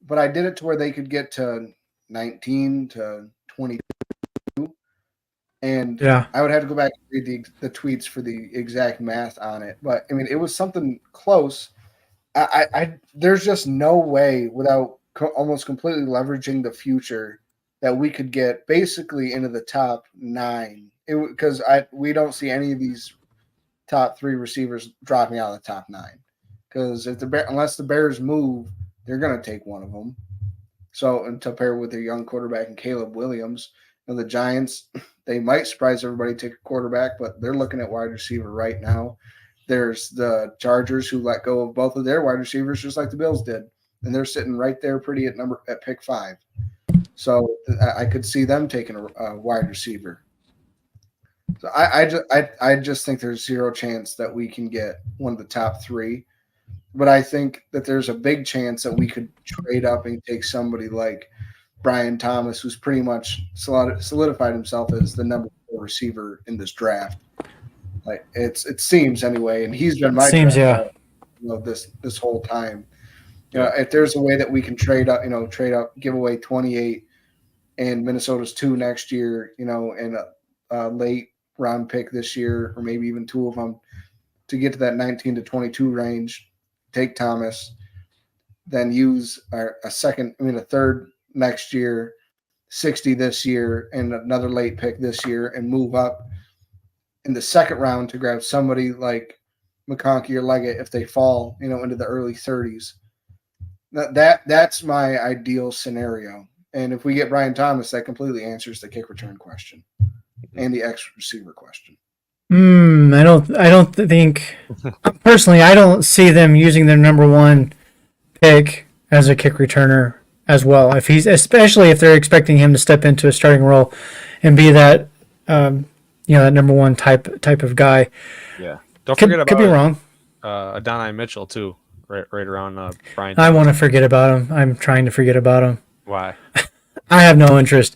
[SPEAKER 2] But I did it to where they could get to 19 to 22. And I would have to go back and read the tweets for the exact math on it. But, it was something close. There's just no way without almost completely leveraging the future that we could get basically into the top 9. Because we don't see any of these top 3 receivers dropping out of the top 9. because unless the Bears move, they're going to take one of them. So, and to pair with their young quarterback and Caleb Williams, and the Giants, they might surprise everybody, take a quarterback, but they're looking at wide receiver right now. There's the Chargers who let go of both of their wide receivers, just like the Bills did, and they're sitting right there, pretty at pick 5. So I could see them taking a wide receiver. So I just think there's zero chance that we can get one of the top 3. But I think that there's a big chance that we could trade up and take somebody like Brian Thomas, who's pretty much solidified himself as the number 4 receiver in this draft. Like it seems anyway, and he's been my draft, this whole time. If there's a way that we can trade up, give away 28 and Minnesota's 2 next year, and a late round pick this year, or maybe even 2 of them to get to that 19 to 22 range. Take Thomas, then use a third next year, 60 this year, and another late pick this year, and move up in the second round to grab somebody like McConkey or Leggett if they fall, into the early 30s. That's my ideal scenario. And if we get Brian Thomas, that completely answers the kick return question and the X receiver question.
[SPEAKER 1] I don't think personally. I don't see them using their number 1 pick as a kick returner as well. Especially if they're expecting him to step into a starting role and be that, that number 1 type of guy.
[SPEAKER 3] Yeah, don't forget about.
[SPEAKER 1] Could be wrong.
[SPEAKER 3] Adonai Mitchell too, right around Brian.
[SPEAKER 1] I want to forget about him. I'm trying to forget about him.
[SPEAKER 3] Why?
[SPEAKER 1] I have no interest.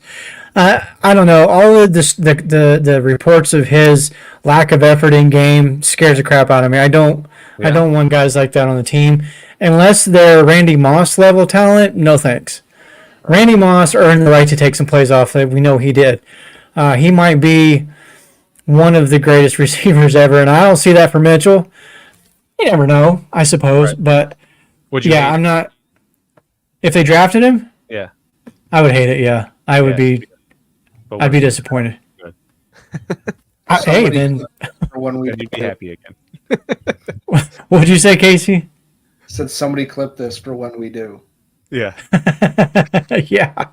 [SPEAKER 1] I don't know. All of this, the reports of his lack of effort in game scares the crap out of me. I don't want guys like that on the team unless they're Randy Moss level talent. No thanks. Randy Moss earned the right to take some plays off. That we know he did. He might be one of the greatest receivers ever, and I don't see that for Mitchell. You never know, I suppose. Right. But I'm not. If they drafted him, I would hate it. Yeah, I would be. I'd be disappointed.
[SPEAKER 3] Good.
[SPEAKER 1] Hey, then.
[SPEAKER 3] You'd be happy again.
[SPEAKER 1] What'd you say, Casey?
[SPEAKER 2] Said somebody clip this for when we do.
[SPEAKER 3] Yeah.
[SPEAKER 1] Yeah.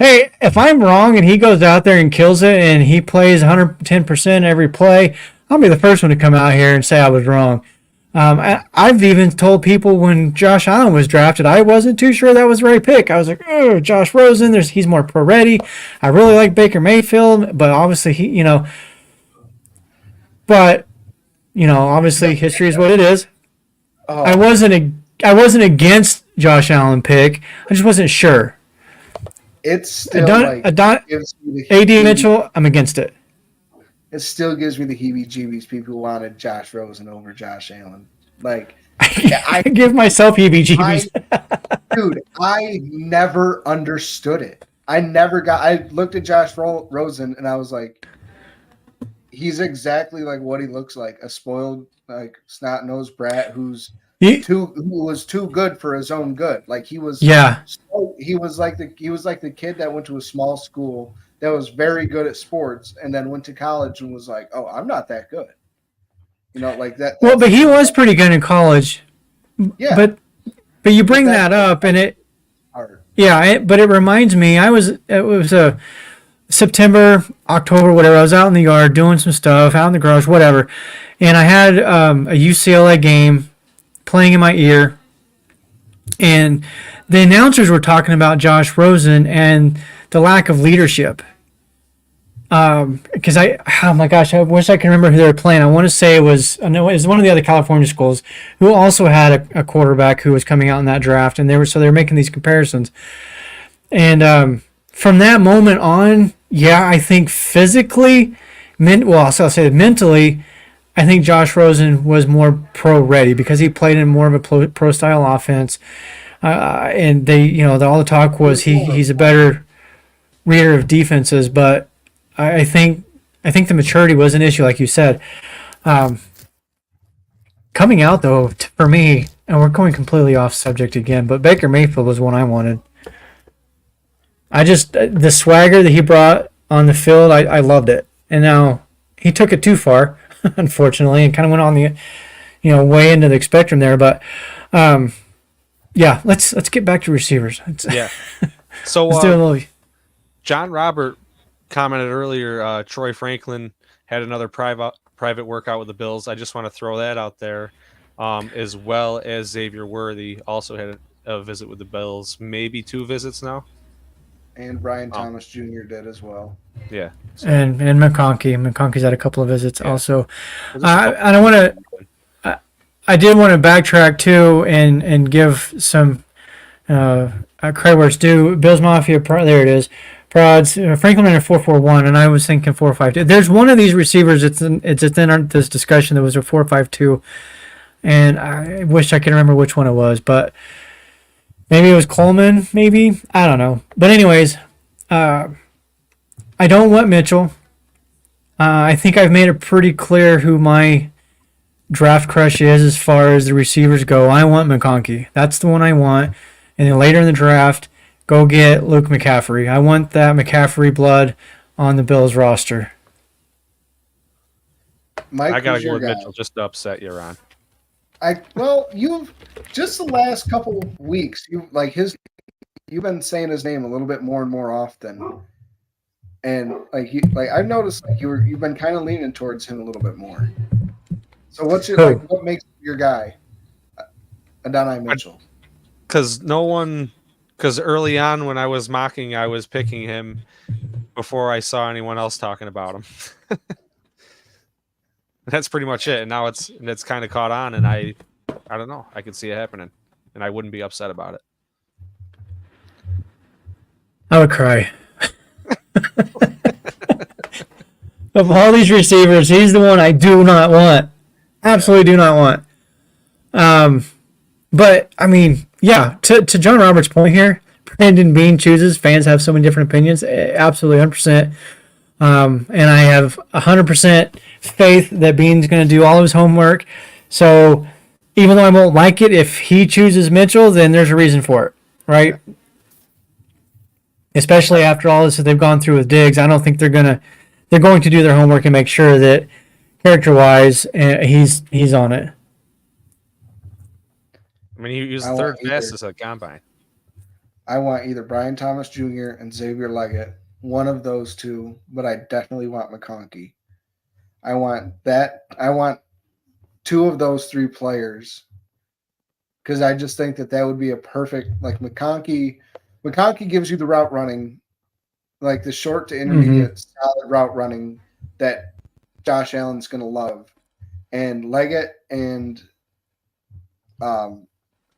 [SPEAKER 1] Hey, if I'm wrong and he goes out there and kills it and he plays 110% every play, I'll be the first one to come out here and say I was wrong. I've even told people when Josh Allen was drafted, I wasn't too sure that was the right pick. I was like, oh, Josh Rosen, he's more pro ready. I really like Baker Mayfield, but obviously obviously history is what it is. Oh. I wasn't against Josh Allen pick. I just wasn't sure.
[SPEAKER 2] It's still
[SPEAKER 1] AD Mitchell, I'm against it.
[SPEAKER 2] It still gives me the heebie-jeebies. People wanted Josh Rosen over Josh Allen. Like,
[SPEAKER 1] I give myself heebie-jeebies.
[SPEAKER 2] Dude, I never understood it. I looked at Josh Rosen and I was like, he's exactly like what he looks like, a spoiled, like snot-nosed brat who was too good for his own good. Like he was he was like the kid that went to a small school that was very good at sports and then went to college and was like, oh, I'm not that good. Like that.
[SPEAKER 1] Well, but he was pretty good in college. Yeah. But you bring that up and it hard. Yeah, but it reminds me, it was a September, October, whatever. I was out in the yard doing some stuff, out in the garage, whatever. And I had a UCLA game playing in my ear. And the announcers were talking about Josh Rosen and the lack of leadership. Because oh my gosh, I wish I could remember who they were playing. I want to say it was one of the other California schools who also had a quarterback who was coming out in that draft, and they were making these comparisons. And from that moment on, I think physically, I'll say mentally, I think Josh Rosen was more pro ready because he played in more of a pro style offense. And they, all the talk was he's a better reader of defenses, but I think the maturity was an issue, like you said. Coming out though, for me, and we're going completely off subject again, but Baker Mayfield was one I wanted. The swagger that he brought on the field, I loved it. And now he took it too far, unfortunately, and kind of went on way into the spectrum there. But yeah, let's get back to receivers.
[SPEAKER 3] Yeah. So
[SPEAKER 1] Let's do a little.
[SPEAKER 3] John Robert commented earlier. Troy Franklin had another private workout with the Bills. I just want to throw that out there, as well as Xavier Worthy also had a visit with the Bills. Maybe 2 visits now.
[SPEAKER 2] And Brian Thomas Jr. did as well.
[SPEAKER 3] Yeah. So,
[SPEAKER 1] And McConkey's had a couple of visits also.
[SPEAKER 3] just a couple-
[SPEAKER 1] I don't want to. I did want to backtrack too and give some credit where it's due. Bills Mafia, there it is. Prods Franklin in a 4-4-1, and I was thinking 4-5-2. There's one of these receivers. It's in this discussion that was a 4-5-2, and I wish I could remember which one it was, but maybe it was Coleman. Maybe I don't know. But anyways, I don't want Mitchell. I think I've made it pretty clear who my draft crush is as far as the receivers go. I want McConkey. That's the one I want. And then later in the draft, go get Luke McCaffrey. I want that McCaffrey blood on the Bills roster.
[SPEAKER 2] Mike,
[SPEAKER 3] I gotta
[SPEAKER 2] who's
[SPEAKER 3] go
[SPEAKER 2] your
[SPEAKER 3] with
[SPEAKER 2] guy?
[SPEAKER 3] Mitchell just to upset you, Ron.
[SPEAKER 2] You've just the last couple weeks, you've been saying his name a little bit more and more often, and I've noticed you've been kind of leaning towards him a little bit more. So what makes your guy, Adonai Mitchell?
[SPEAKER 3] Because early on when I was mocking, I was picking him before I saw anyone else talking about him. That's pretty much it. And now it's kind of caught on, and I don't know. I could see it happening, and I wouldn't be upset about it.
[SPEAKER 1] I would cry. Of all these receivers, he's the one I do not want. Absolutely do not want. But I mean, yeah, to John Roberts' point here, Brandon Beane chooses. Fans have so many different opinions. Absolutely, 100%. And I have 100% faith that Beane's going to do all of his homework. So even though I won't like it, if he chooses Mitchell, then there's a reason for it, right? Especially after all this that they've gone through with Diggs, I don't think they're going to do their homework and make sure that character-wise he's on it.
[SPEAKER 3] I mean, he was the third fastest at combine.
[SPEAKER 2] I want either Brian Thomas Jr. and Xavier Leggett, one of those two, but I definitely want McConkey. I want 2 of those 3 players because I just think that would be a perfect, McConkey. McConkey gives you the route running, like the short to intermediate solid route running that Josh Allen's going to love. And Leggett and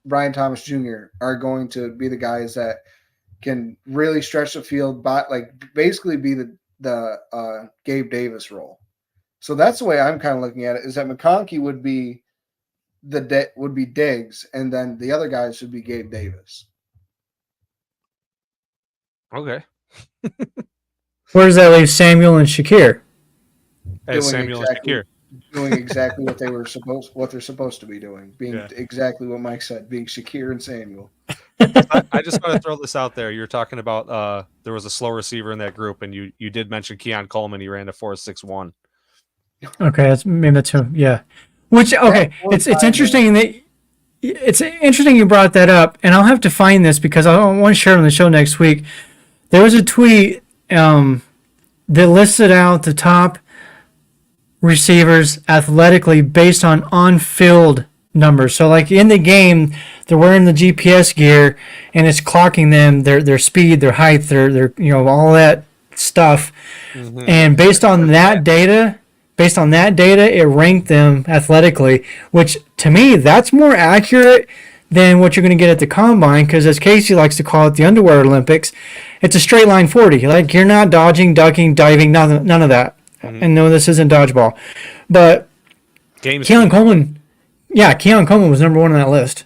[SPEAKER 2] Brian Thomas Jr. are going to be the guys that can really stretch the field, but basically be the Gabe Davis role. So that's the way I'm kind of looking at it. Is that McConkey would be Diggs, and then the other guys would be Gabe Davis.
[SPEAKER 3] Okay.
[SPEAKER 1] Where does that leave Samuel and Shakir?
[SPEAKER 3] As Samuel and Shakir.
[SPEAKER 2] Doing exactly what they're supposed to be doing, being exactly what Mike said, being Shakir and Samuel.
[SPEAKER 3] I just want to throw this out there. You're talking about there was a slow receiver in that group, and you did mention Keon Coleman. He ran a 4.61.
[SPEAKER 1] Okay, that's him. Yeah. Which it's interesting you brought that up, and I'll have to find this because I want to share it on the show next week. There was a tweet that listed out the top receivers athletically based on-field numbers. So like in the game, they're wearing the GPS gear and it's clocking them, their speed, their height, their all that stuff. Mm-hmm. And based on that data, it ranked them athletically, which to me, that's more accurate than what you're going to get at the combine, because as Casey likes to call it, the underwear Olympics, it's a straight line 40. Like you're not dodging, ducking, diving, none of that. Mm-hmm. And no, this isn't dodgeball. But Keon Coleman was number 1 on that list.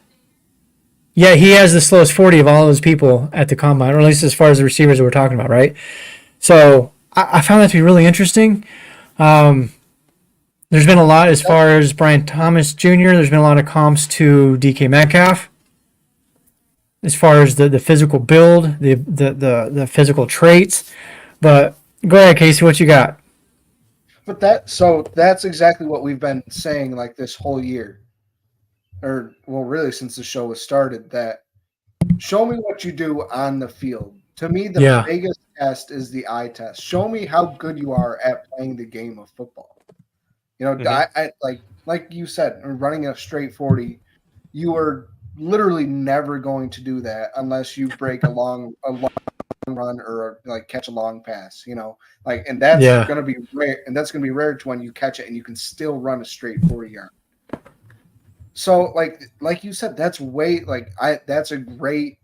[SPEAKER 1] Yeah, he has the slowest 40 of all those people at the combine, or at least as far as the receivers that we're talking about, right? So I found that to be really interesting. There's been a lot as far as Brian Thomas Jr. There's been a lot of comps to DK Metcalf as far as the physical build, the physical traits. But go ahead, Casey, what you got?
[SPEAKER 2] But that's exactly what we've been saying this whole year. really since the show was started, that show me what you do on the field. To me, the
[SPEAKER 1] Yeah.
[SPEAKER 2] biggest test is the eye test. Show me how good you are at playing the game of football. You know, I like you said, running a straight 40, you are literally never going to do that unless you break a long run or like catch a long pass, you know, like, and that's
[SPEAKER 1] Yeah.
[SPEAKER 2] going to be rare. And that's going to be rare to when you catch it and you can still run a straight 40-yard. So like you said, that's that's a great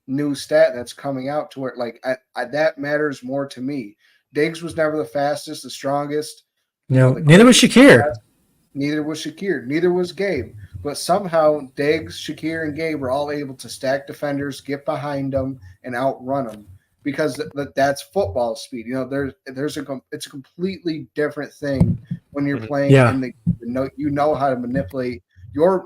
[SPEAKER 2] new stat that's coming out to it. Like that matters more to me. Diggs was never the fastest, the strongest.
[SPEAKER 1] No,
[SPEAKER 2] the
[SPEAKER 1] neither was
[SPEAKER 2] quickest,
[SPEAKER 1] Shakir.
[SPEAKER 2] Neither was Shakir. Neither was Gabe. But somehow Diggs, Shakir, and Gabe were all able to stack defenders, get behind them, and outrun them because that's football speed. You know, it's a completely different thing when you're playing
[SPEAKER 1] Yeah.
[SPEAKER 2] in the. You know how to manipulate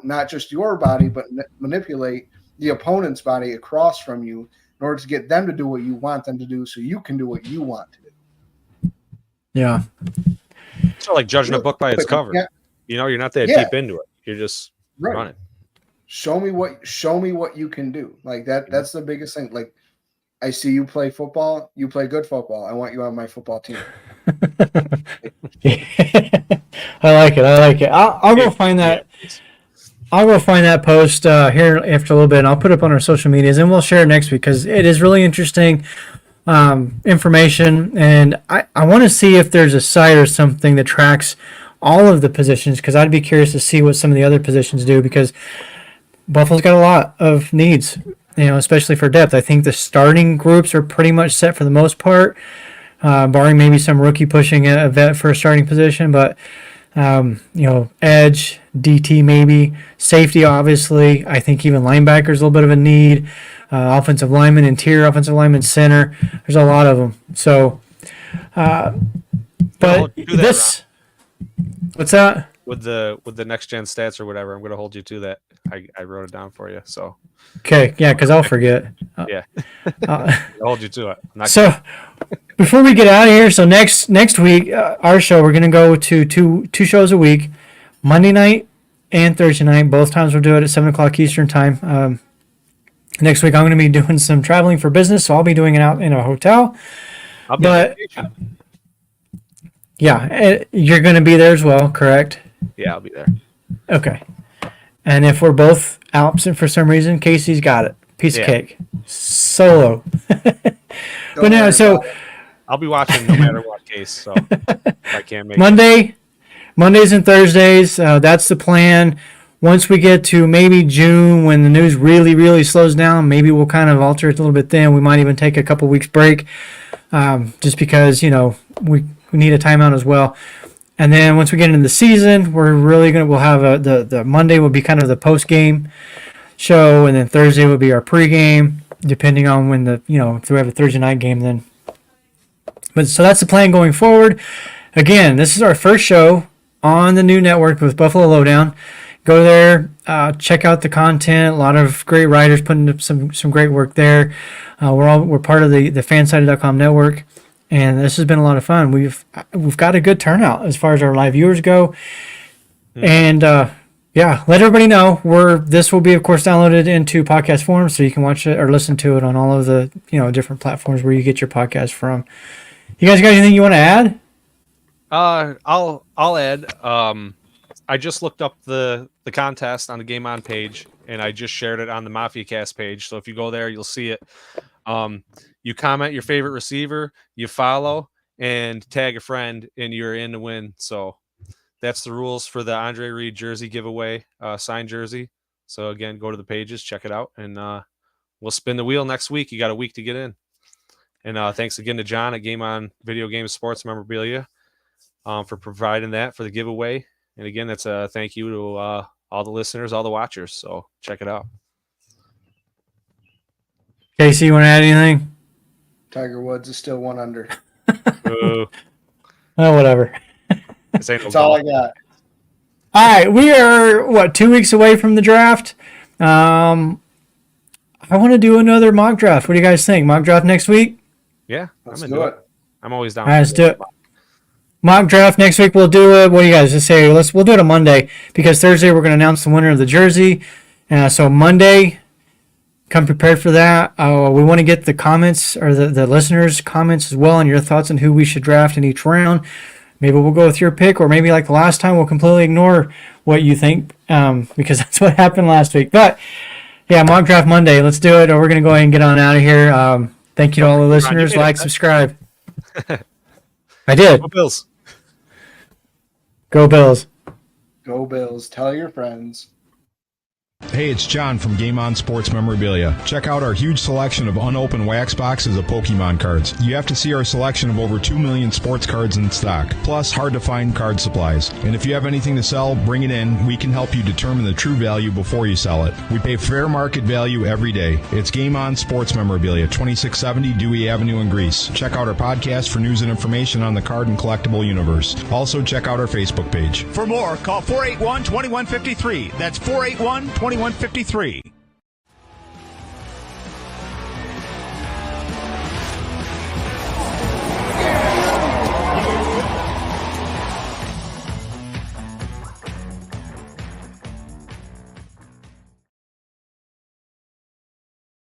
[SPEAKER 2] not just your body, but manipulate the opponent's body across from you in order to get them to do what you want them to do, so you can do what you want to do.
[SPEAKER 1] Yeah.
[SPEAKER 3] It's not like judging a book by its cover.
[SPEAKER 2] Yeah.
[SPEAKER 3] You know, you're not that deep into it. You're just running.
[SPEAKER 2] Show me what you can do. Like that's the biggest thing. Like, I see you play football. You play good football. I want you on my football team.
[SPEAKER 1] I like it. I'll go find that. I'll go find that post here after a little bit, and I'll put it up on our social medias, and we'll share it next week because it is really interesting information, and I want to see if there's a site or something that tracks all of the positions because I'd be curious to see what some of the other positions do because Buffalo's got a lot of needs, you know, especially for depth. I think the starting groups are pretty much set for the most part, barring maybe some rookie pushing a vet for a starting position, but you know, edge, DT maybe, safety obviously. I think even linebackers a little bit of a need. Offensive lineman, interior offensive lineman, center. There's a lot of them. So, but this, what's that?
[SPEAKER 3] With the next gen stats or whatever, I'm going to hold you to that. I wrote it down for you. So.
[SPEAKER 1] Okay, yeah, because I'll forget.
[SPEAKER 3] Yeah. I'll hold you to it.
[SPEAKER 1] So. Before we get out of here, so next week, our show, we're going to go to two shows a week, Monday night and Thursday night. Both times we'll do it at 7 o'clock Eastern time. Next week, I'm going to be doing some traveling for business, so I'll be doing it out in a hotel.
[SPEAKER 3] I'll be on vacation.
[SPEAKER 1] Yeah, you're going to be there as well, correct?
[SPEAKER 3] Yeah, I'll be there.
[SPEAKER 1] Okay. And if we're both absent for some reason, Casey's got it. Piece of cake. Solo. But no, so...
[SPEAKER 3] I'll be watching no matter what case, so I can't make
[SPEAKER 1] Mondays and Thursdays. That's the plan. Once we get to maybe June, when the news really, really slows down, maybe we'll kind of alter it a little bit then. We might even take a couple weeks break just because, you know, we need a timeout as well. And then once we get into the season, we'll have the Monday will be kind of the post-game show, and then Thursday will be our pregame, depending on when if we have a Thursday night game then. But so that's the plan going forward. Again, this is our first show on the new network with Buffalo Lowdown. Go there, check out the content. A lot of great writers putting up some great work there. We're part of the fansided.com network, and this has been a lot of fun. We've got a good turnout as far as our live viewers go, and let everybody know this will be of course downloaded into podcast form, so you can watch it or listen to it on all of the different platforms where you get your podcast from. You guys got anything you want to add?
[SPEAKER 3] I'll add. I just looked up the contest on the Game On page, and I just shared it on the Mafia Cast page. So if you go there, you'll see it. You comment your favorite receiver, you follow, and tag a friend, and you're in to win. So that's the rules for the Andre Reed jersey giveaway, signed jersey. So again, go to the pages, check it out, and we'll spin the wheel next week. You got a week to get in. And thanks again to John at Game On Video Game Sports Memorabilia for providing that for the giveaway. And again, that's a thank you to all the listeners, all the watchers. So check it out.
[SPEAKER 1] Casey, you want to add anything?
[SPEAKER 2] Tiger Woods is still 1 under.
[SPEAKER 1] Oh, whatever.
[SPEAKER 2] That's all I got.
[SPEAKER 1] All right, we are 2 weeks away from the draft. I want to do another mock draft. What do you guys think? Mock draft next week?
[SPEAKER 3] Yeah,
[SPEAKER 2] let's do it.
[SPEAKER 3] I'm always down.
[SPEAKER 1] All right, let's do it. mock draft next week. We'll do it. What do you guys just say? We'll do it on Monday because Thursday we're going to announce the winner of the jersey. So Monday, come prepared for that. We want to get the comments or the listeners' comments as well on your thoughts on who we should draft in each round. Maybe we'll go with your pick, or maybe like the last time, we'll completely ignore what you think because that's what happened last week. But yeah, mock draft Monday. Let's do it, or we're going to go ahead and get on out of here. Thank you to all the listeners. Like, subscribe. I did.
[SPEAKER 3] Go Bills.
[SPEAKER 1] Go Bills.
[SPEAKER 2] Go Bills. Tell your friends.
[SPEAKER 4] Hey, it's John from Game On Sports Memorabilia. Check out our huge selection of unopened wax boxes of Pokemon cards. You have to see our selection of over 2 million sports cards in stock, plus hard-to-find card supplies. And if you have anything to sell, bring it in. We can help you determine the true value before you sell it. We pay fair market value every day. It's Game On Sports Memorabilia, 2670 Dewey Avenue in Greece. Check out our podcast for news and information on the card and collectible universe. Also, check out our Facebook page.
[SPEAKER 5] For more, call 481-2153. That's 481-2153.